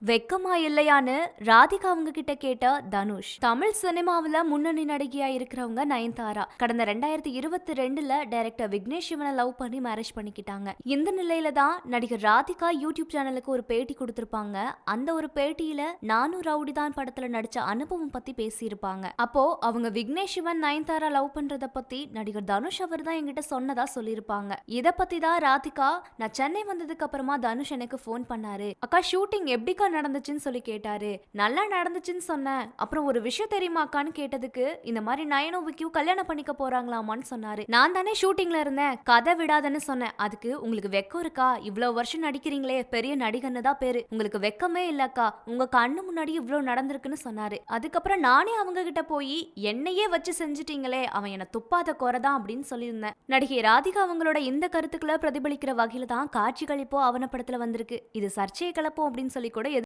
வெக்கமா இல்லையான்னு ராதிகா அவங்க கிட்ட கேட்ட தனுஷ். தமிழ் சினிமாவுல முன்னணி நடிகையா இருக்கிறவங்க நயன்தாரா கடந்த 2022ல டைரக்டர் விக்னேஷ் சிவனை லவ் பண்ணி மேரேஜ் பண்ணிக்கிட்டாங்க. இந்த நிலையில தான் நடிகர் ராதிகா யூடியூப் சேனலுக்கு ஒரு பேட்டி கொடுத்திருப்பாங்க. அந்த ஒரு பேட்டியில நானும் ரவுடி தான் படத்துல நடிச்ச அனுபவம் பத்தி பேசியிருப்பாங்க. அப்போ அவங்க விக்னேஷ் சிவன் நயன்தாரா லவ் பண்றத பத்தி நடிகர் தனுஷ் அவர் தான் என்கிட்ட சொன்னதா சொல்லியிருப்பாங்க. இத பத்தி தான் ராதிகா, நான் சென்னை வந்ததுக்கு அப்புறமா தனுஷ் எனக்கு போன் பண்ணாரு. அக்கா ஷூட்டிங் எப்படிக்கா நடந்துச்சுன்னு சொல்லி கேட்டாரு. நல்லா நடந்துச்சுன்னு சொன்னேன். அப்புறம் ஒரு விஷயம் தெரியுமாக்கான்னு கேட்டதுக்கு, இந்த மாதிரி நயனும் விக்கியும் கல்யாணம் பண்ணிக்க போறாங்களாமான்னு சொன்னாரு. நான் தானே ஷூட்டிங்ல இருந்தேன், கதை விடாதன்னு சொன்னேன். அதுக்கு உங்களுக்கு வெக்கம் இருக்கா, இவ்வளவு வருஷம் நடிக்கிறீங்களே, பெரிய நடிகன்னு தான் பேரு, உங்களுக்கு வெக்கமே இல்லக்கா, உங்க கண்ணு முன்னாடி இவ்வளவு நடந்திருக்குன்னு சொன்னாரு. அதுக்கப்புறம் நானே அவங்க கிட்ட போய் என்னையே வச்சு செஞ்சுட்டீங்களே, அவன் என்ன துப்பாத குறைதான் அப்படின்னு சொல்லியிருந்தேன். நடிகை ராதிகா அவங்களோட இந்த கருத்துக்களை பிரதிபலிக்கிற வகையில தான் காட்சிகள் இப்போ அவன படத்துல வந்திருக்கு. இது சர்ச்சையை கிளப்பும் அப்படின்னு சொல்லி கூட